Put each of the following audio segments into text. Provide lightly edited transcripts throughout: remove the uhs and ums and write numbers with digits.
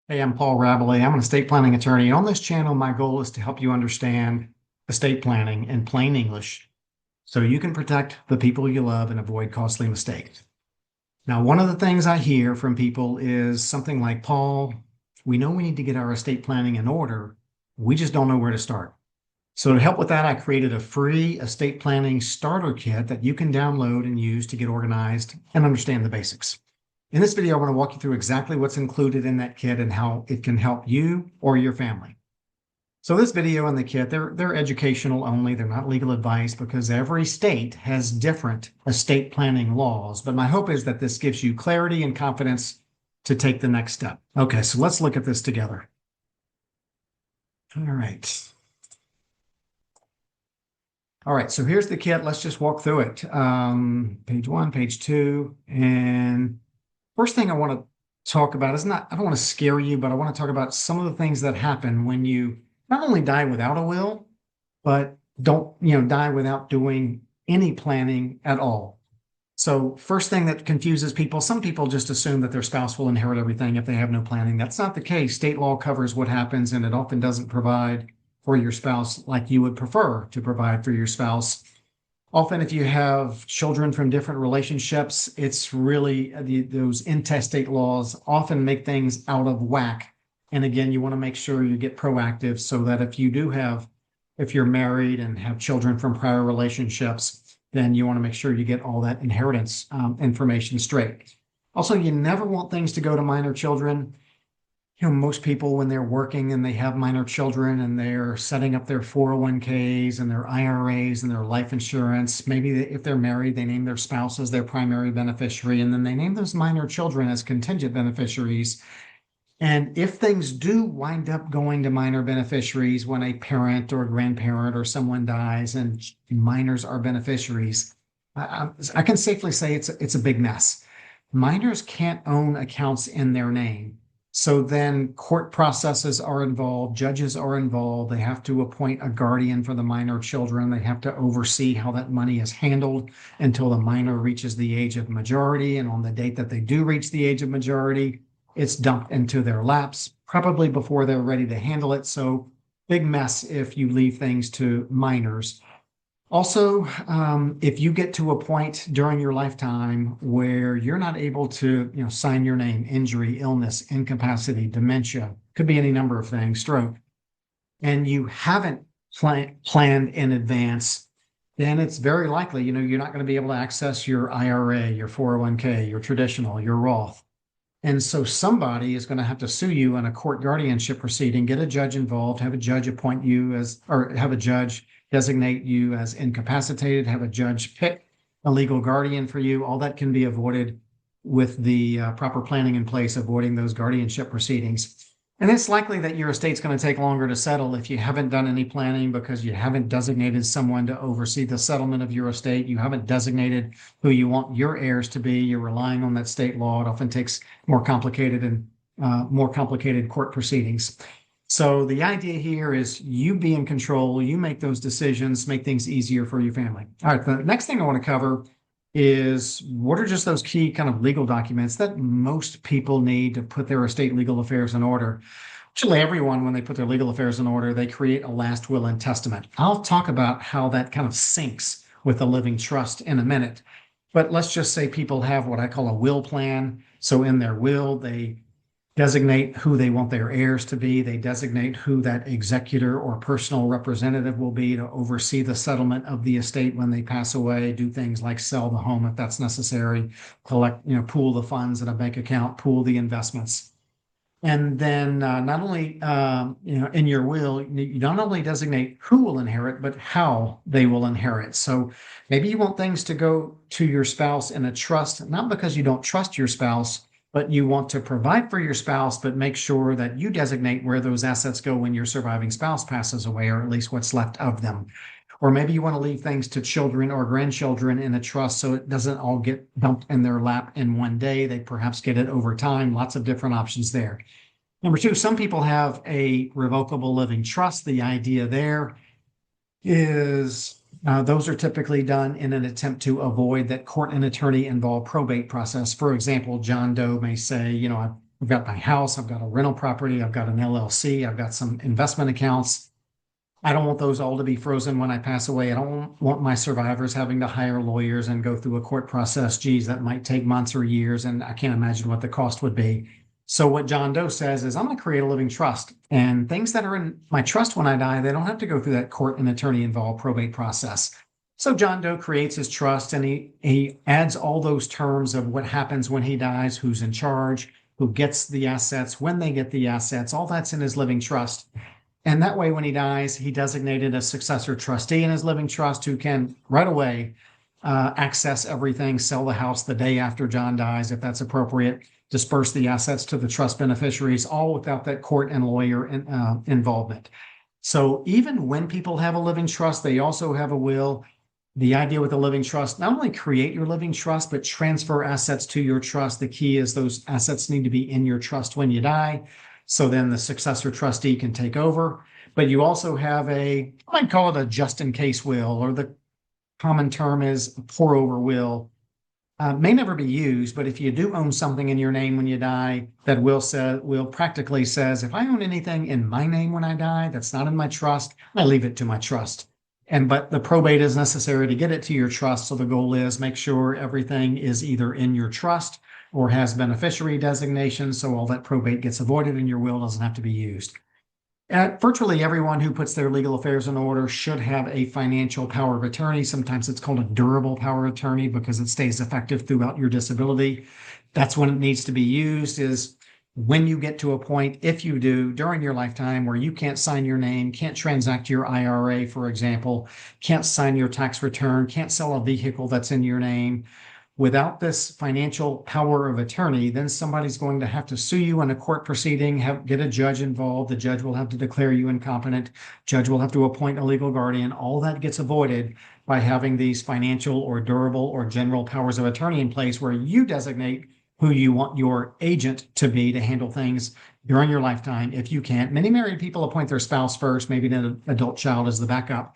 Hey, I'm Paul Rabalais. I'm an estate planning attorney. On this channel, my goal is to help you understand estate planning in plain English so you can protect the people you love and avoid costly mistakes. Now, one of the things I hear from people is something like, Paul, we know we need to get our estate planning in order. We just don't know where to start. So to help with that, I created a free estate planning starter kit that you can download and use to get organized and understand the basics. In this video, I want to walk you through exactly what's included in that kit and how it can help you or your family. So this video and the kit, they're educational only. They're not legal advice because every state has different estate planning laws. But my hope is that this gives you clarity and confidence to take the next step. Okay, so let's look at this together. All right. All right, so here's the kit. Let's just walk through it. Page 1, page 2, and first thing I want to talk about is I don't want to scare you, but I want to talk about some of the things that happen when you not only die without a will, but don't, die without doing any planning at all. So first thing that confuses people, some people just assume that their spouse will inherit everything if they have no planning. That's not the case. State law covers what happens, and it often doesn't provide for your spouse like you would prefer to provide for your spouse. Often, if you have children from different relationships, it's really those intestate laws often make things out of whack. And again, you want to make sure you get proactive so that if you're married and have children from prior relationships, then you want to make sure you get all that inheritance information straight. Also, you never want things to go to minor children. Most people, when they're working and they have minor children and they're setting up their 401ks and their IRAs and their life insurance, maybe if they're married, they name their spouse as their primary beneficiary, and then they name those minor children as contingent beneficiaries. And if things do wind up going to minor beneficiaries when a parent or a grandparent or someone dies and minors are beneficiaries, I can safely say it's a big mess. Minors can't own accounts in their name. So then court processes are involved, judges are involved. They have to appoint a guardian for the minor children. They have to oversee how that money is handled until the minor reaches the age of majority. And on the date that they do reach the age of majority, it's dumped into their laps, probably before they're ready to handle it. So big mess if you leave things to minors. Also, if you get to a point during your lifetime where you're not able to, sign your name, injury, illness, incapacity, dementia, could be any number of things, stroke, and you haven't planned in advance, then it's very likely, you're not going to be able to access your IRA, your 401k, your traditional, your Roth. And so somebody is going to have to sue you in a court guardianship proceeding, get a judge involved, have a judge appoint you or have a judge designate you as incapacitated, have a judge pick a legal guardian for you. All that can be avoided with the proper planning in place, avoiding those guardianship proceedings. And it's likely that your estate's going to take longer to settle if you haven't done any planning because you haven't designated someone to oversee the settlement of your estate. You haven't designated who you want your heirs to be. You're relying on that state law. It often takes more complicated court proceedings. So the idea here is you be in control, you make those decisions, make things easier for your family. All right, the next thing I want to cover is what are just those key kind of legal documents that most people need to put their estate legal affairs in order. Actually, everyone, when they put their legal affairs in order, they create a last will and testament. I'll talk about how that kind of syncs with a living trust in a minute. But let's just say people have what I call a will plan. So in their will, they designate who they want their heirs to be. They designate who that executor or personal representative will be to oversee the settlement of the estate when they pass away, do things like sell the home if that's necessary, collect, pool the funds in a bank account, pool the investments. And then not only, in your will, you not only designate who will inherit, but how they will inherit. So maybe you want things to go to your spouse in a trust, not because you don't trust your spouse, but you want to provide for your spouse, but make sure that you designate where those assets go when your surviving spouse passes away, or at least what's left of them. Or maybe you want to leave things to children or grandchildren in a trust so it doesn't all get dumped in their lap in one day. They perhaps get it over time. Lots of different options there. Number two, some people have a revocable living trust. The idea there is those are typically done in an attempt to avoid that court and attorney involved probate process. For example, John Doe may say, I've got my house, I've got a rental property, I've got an LLC, I've got some investment accounts. I don't want those all to be frozen when I pass away. I don't want my survivors having to hire lawyers and go through a court process. Geez, that might take months or years, and I can't imagine what the cost would be. So what John Doe says is, I'm going to create a living trust, and things that are in my trust when I die, they don't have to go through that court and attorney involved probate process. So John Doe creates his trust, and he adds all those terms of what happens when he dies, who's in charge, who gets the assets, when they get the assets, all that's in his living trust. And that way, when he dies, he designated a successor trustee in his living trust who can right away access everything, sell the house the day after John dies, if that's appropriate, disperse the assets to the trust beneficiaries, all without that court and lawyer involvement. So even when people have a living trust, they also have a will. The idea with the living trust, not only create your living trust, but transfer assets to your trust. The key is those assets need to be in your trust when you die. So then the successor trustee can take over. But you also have I might call it a just in case will, or the common term is a pour over will. May never be used, but if you do own something in your name when you die, that will practically says, if I own anything in my name when I die that's not in my trust, I leave it to my trust. But the probate is necessary to get it to your trust. So the goal is make sure everything is either in your trust or has beneficiary designation, so all that probate gets avoided and your will doesn't have to be used. Virtually everyone who puts their legal affairs in order should have a financial power of attorney. Sometimes it's called a durable power of attorney because it stays effective throughout your disability. That's when it needs to be used, is when you get to a point, if you do, during your lifetime where you can't sign your name, can't transact your IRA, for example, can't sign your tax return, can't sell a vehicle that's in your name. Without this financial power of attorney, then somebody's going to have to sue you in a court proceeding, get a judge involved. The judge will have to declare you incompetent. Judge will have to appoint a legal guardian. All that gets avoided by having these financial or durable or general powers of attorney in place where you designate who you want your agent to be to handle things during your lifetime. If you can't, many married people appoint their spouse first, maybe an adult child as the backup.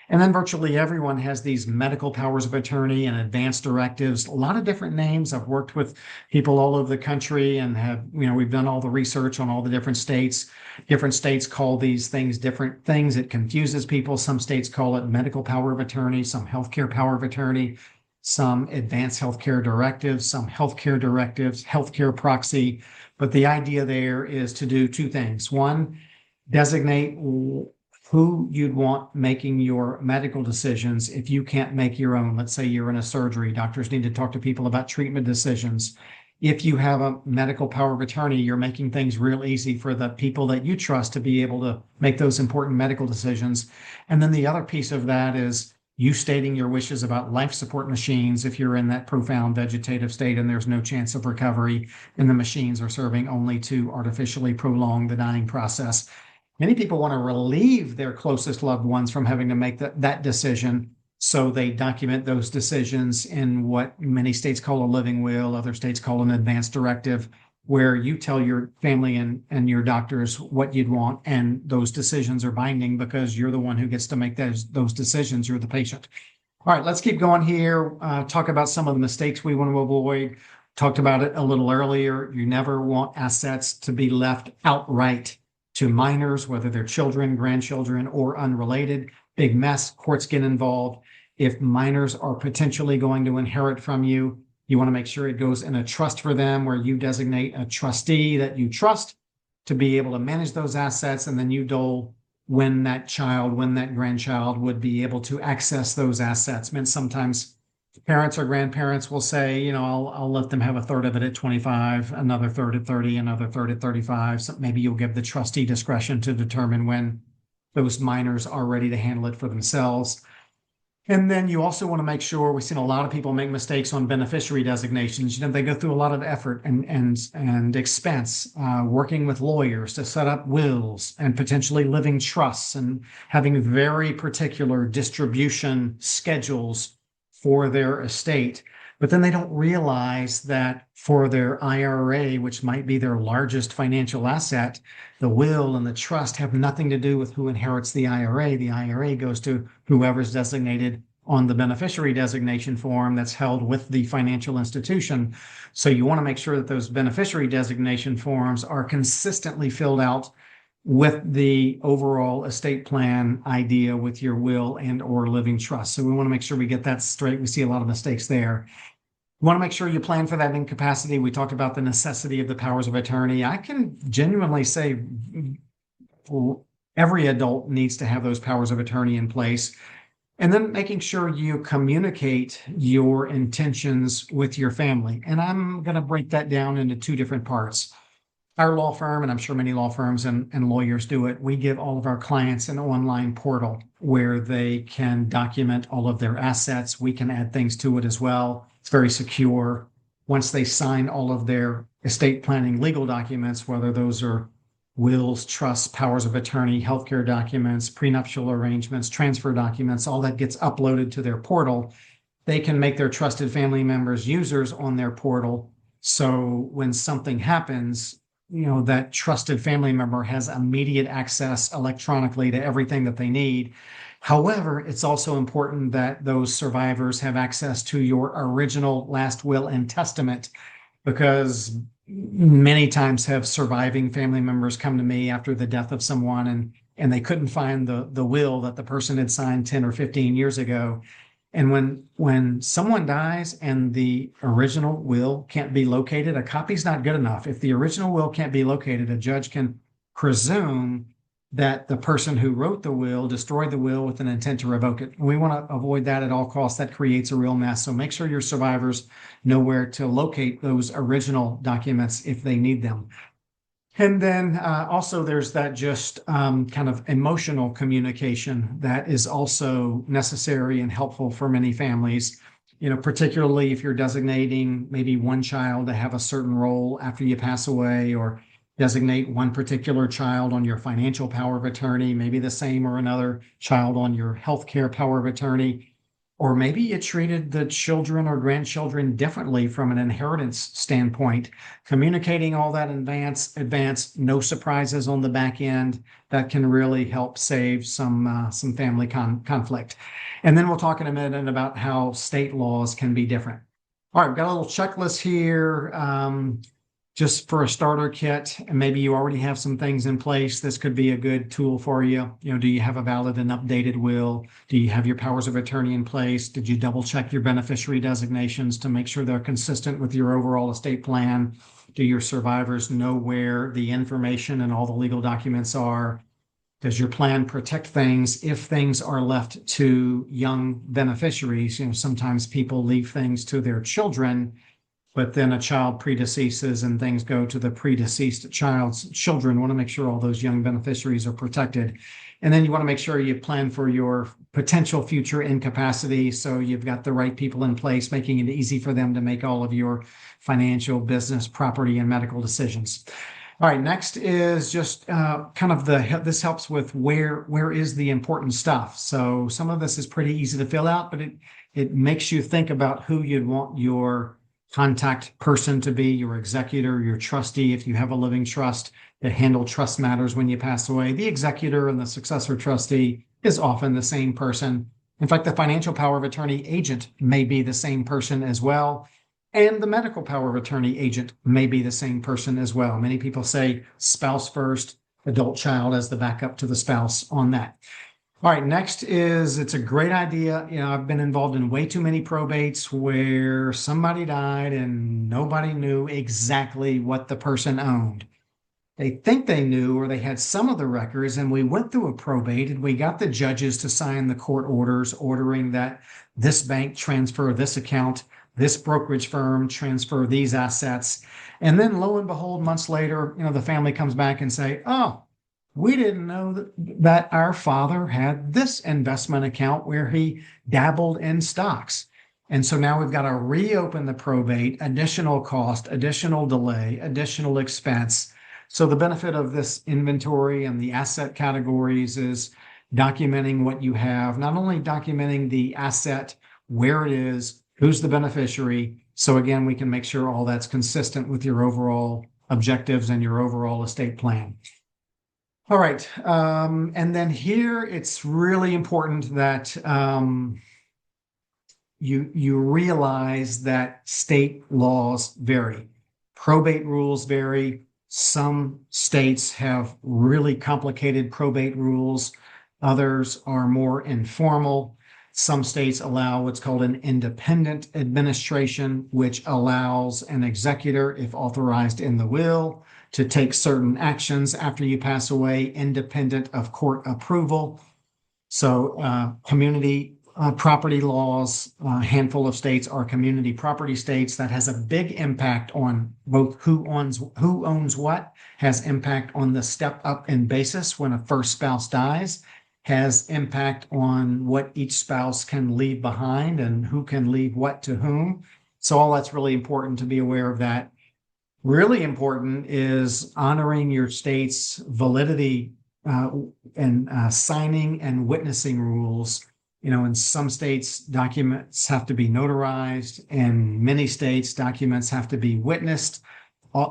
And then virtually everyone has these medical powers of attorney and advanced directives, a lot of different names. I've worked with people all over the country and we've done all the research on all the different states. Different states call these things different things. It confuses people. Some states call it medical power of attorney, some healthcare power of attorney, some advanced healthcare directives, some healthcare directives, healthcare proxy. But the idea there is to do two things. One, designate who you'd want making your medical decisions if you can't make your own. Let's say you're in a surgery. Doctors need to talk to people about treatment decisions. If you have a medical power of attorney, you're making things real easy for the people that you trust to be able to make those important medical decisions. And then the other piece of that is you stating your wishes about life support machines if you're in that profound vegetative state and there's no chance of recovery and the machines are serving only to artificially prolong the dying process. Many people want to relieve their closest loved ones from having to make that decision. So they document those decisions in what many states call a living will, other states call an advanced directive, where you tell your family and your doctors what you'd want. And those decisions are binding because you're the one who gets to make those decisions. You're the patient. All right, let's keep going here. Talk about some of the mistakes we want to avoid. Talked about it a little earlier. You never want assets to be left outright to minors, whether they're children, grandchildren, or unrelated. Big mess, courts get involved. If minors are potentially going to inherit from you, you want to make sure it goes in a trust for them where you designate a trustee that you trust to be able to manage those assets, and then you dole when that grandchild would be able to access those assets. I mean, sometimes parents or grandparents will say, I'll let them have a third of it at 25, another third at 30, another third at 35. So maybe you'll give the trustee discretion to determine when those minors are ready to handle it for themselves. And then you also want to make sure, we've seen a lot of people make mistakes on beneficiary designations. They go through a lot of effort and expense working with lawyers to set up wills and potentially living trusts and having very particular distribution schedules for their estate. But then they don't realize that for their IRA, which might be their largest financial asset, the will and the trust have nothing to do with who inherits the IRA. The IRA goes to whoever's designated on the beneficiary designation form that's held with the financial institution. So you want to make sure that those beneficiary designation forms are consistently filled out with the overall estate plan idea with your will and or living trust. So we want to make sure we get that straight. We see a lot of mistakes there. You want to make sure you plan for that incapacity. We talked about the necessity of the powers of attorney. I can genuinely say every adult needs to have those powers of attorney in place. And then making sure you communicate your intentions with your family. And I'm going to break that down into two different parts. Our law firm, and I'm sure many law firms and lawyers do it, we give all of our clients an online portal where they can document all of their assets. We can add things to it as well. It's very secure. Once they sign all of their estate planning legal documents, whether those are wills, trusts, powers of attorney, healthcare documents, prenuptial arrangements, transfer documents, all that gets uploaded to their portal. They can make their trusted family members users on their portal. So when something happens, that trusted family member has immediate access electronically to everything that they need. However, it's also important that those survivors have access to your original last will and testament, because many times have surviving family members come to me after the death of someone and they couldn't find the will that the person had signed 10 or 15 years ago. And when someone dies and the original will can't be located, a copy's not good enough. If the original will can't be located, a judge can presume that the person who wrote the will destroyed the will with an intent to revoke it. We want to avoid that at all costs. That creates a real mess. So make sure your survivors know where to locate those original documents if they need them. And then also there's that just kind of emotional communication that is also necessary and helpful for many families, particularly if you're designating maybe one child to have a certain role after you pass away, or designate one particular child on your financial power of attorney, maybe the same or another child on your healthcare power of attorney. Or maybe you treated the children or grandchildren differently from an inheritance standpoint. Communicating all that in advance, no surprises on the back end, that can really help save some family conflict. And then we'll talk in a minute about how state laws can be different. All right, we've got a little checklist here. Just for a starter kit, and maybe you already have some things in place. This could be a good tool for you. Do you have a valid and updated will? Do you have your powers of attorney in place? Did you double check your beneficiary designations to make sure they're consistent with your overall estate plan? Do your survivors know where the information and all the legal documents are? Does your plan protect things if things are left to young beneficiaries? Sometimes people leave things to their children, but then a child predeceases and things go to the predeceased child's children. Want to make sure all those young beneficiaries are protected. And then you want to make sure you plan for your potential future incapacity. So you've got the right people in place, making it easy for them to make all of your financial, business, property, and medical decisions. All right, next is just this helps with where is the important stuff. So some of this is pretty easy to fill out, but it makes you think about who you'd want your contact person to be, your executor, your trustee, if you have a living trust that handle trust matters when you pass away. The executor and the successor trustee is often the same person. In fact, the financial power of attorney agent may be the same person as well. And the medical power of attorney agent may be the same person as well. Many people say spouse first, adult child as the backup to the spouse on that. All right, next is, it's a great idea. I've been involved in way too many probates where somebody died and nobody knew exactly what the person owned. They think they knew, or they had some of the records, and we went through a probate and we got the judges to sign the court orders ordering that this bank transfer this account, this brokerage firm transfer these assets. And then lo and behold, months later, the family comes back and say, oh, we didn't know that our father had this investment account where he dabbled in stocks. And so now we've got to reopen the probate, additional cost, additional delay, additional expense. So the benefit of this inventory and the asset categories is documenting what you have, not only documenting the asset, where it is, who's the beneficiary. So again, we can make sure all that's consistent with your overall objectives and your overall estate plan. All right. And then here, it's really important that you realize that state laws vary. Probate rules vary. Some states have really complicated probate rules. Others are more informal. Some states allow what's called an independent administration, which allows an executor, if authorized in the will, to take certain actions after you pass away, independent of court approval. So community property laws, a handful of states are community property states. That has a big impact on both who owns what, has impact on the step up in basis when a first spouse dies, has impact on what each spouse can leave behind and who can leave what to whom. So all that's really important to be aware of that. Really important is honoring your state's validity and signing and witnessing rules. In some states, documents have to be notarized. In many states, documents have to be witnessed.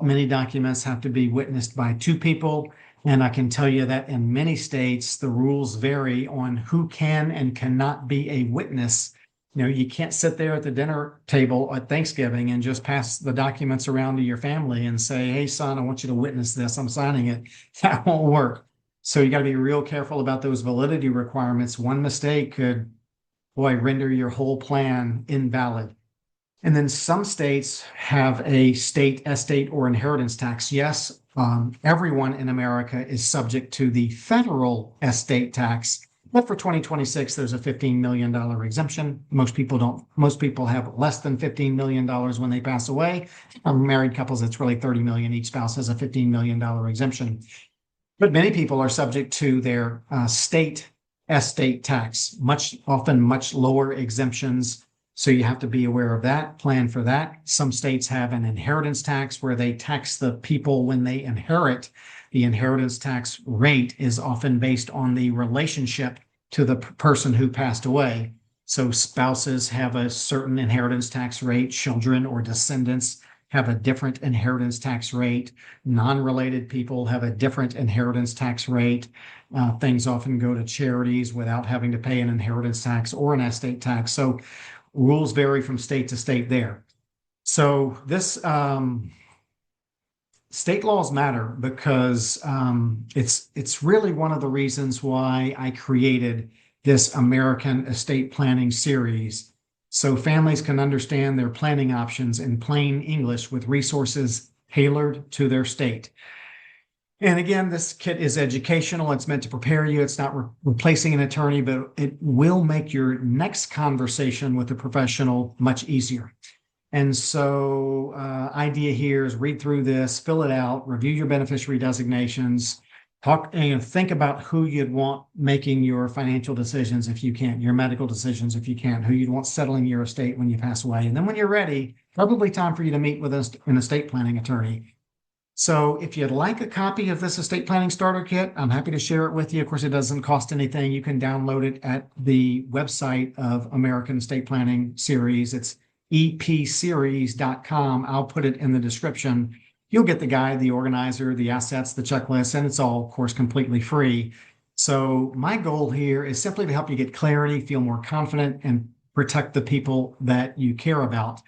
Many documents have to be witnessed by two people. And I can tell you that in many states, the rules vary on who can and cannot be a witness. You can't sit there at the dinner table at Thanksgiving and just pass the documents around to your family and say, hey, son, I want you to witness this. I'm signing it. That won't work. So you got to be real careful about those validity requirements. One mistake could, render your whole plan invalid. And then some states have a state estate or inheritance tax. Yes, everyone in America is subject to the federal estate tax. But for 2026, there's a $15 million exemption. Most people have less than $15 million when they pass away. Married couples, it's really $30 million. Each spouse has a $15 million exemption. But many people are subject to their state estate tax, often much lower exemptions. So you have to be aware of that, plan for that. Some states have an inheritance tax where they tax the people when they inherit. The inheritance tax rate is often based on the relationship to the person who passed away. So spouses have a certain inheritance tax rate. Children or descendants have a different inheritance tax rate. Non-related people have a different inheritance tax rate. Things often go to charities without having to pay an inheritance tax or an estate tax. So rules vary from state to state there. So this state laws matter because it's really one of the reasons why I created this American estate planning series, so families can understand their planning options in plain English with resources tailored to their state. And again, this kit is educational. It's meant to prepare you. It's not replacing an attorney, but it will make your next conversation with a professional much easier. And so idea here is read through this, fill it out, review your beneficiary designations, think about who you'd want making your financial decisions if you can, your medical decisions if you can, who you'd want settling your estate when you pass away. And then when you're ready, probably time for you to meet with an estate planning attorney. So if you'd like a copy of this estate planning starter kit, I'm happy to share it with you. Of course, it doesn't cost anything. You can download it at the website of American Estate Planning Series. It's epseries.com. I'll put it in the description. You'll get the guide, the organizer, the assets, the checklist, and it's all, of course, completely free. So my goal here is simply to help you get clarity, feel more confident, and protect the people that you care about.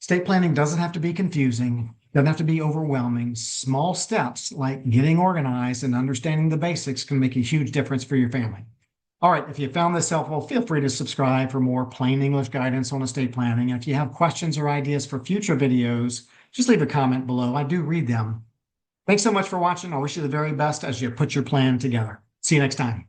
Estate planning doesn't have to be confusing, doesn't have to be overwhelming. Small steps like getting organized and understanding the basics can make a huge difference for your family. All right, if you found this helpful, feel free to subscribe for more plain English guidance on estate planning. And if you have questions or ideas for future videos, just leave a comment below. I do read them. Thanks so much for watching. I wish you the very best as you put your plan together. See you next time.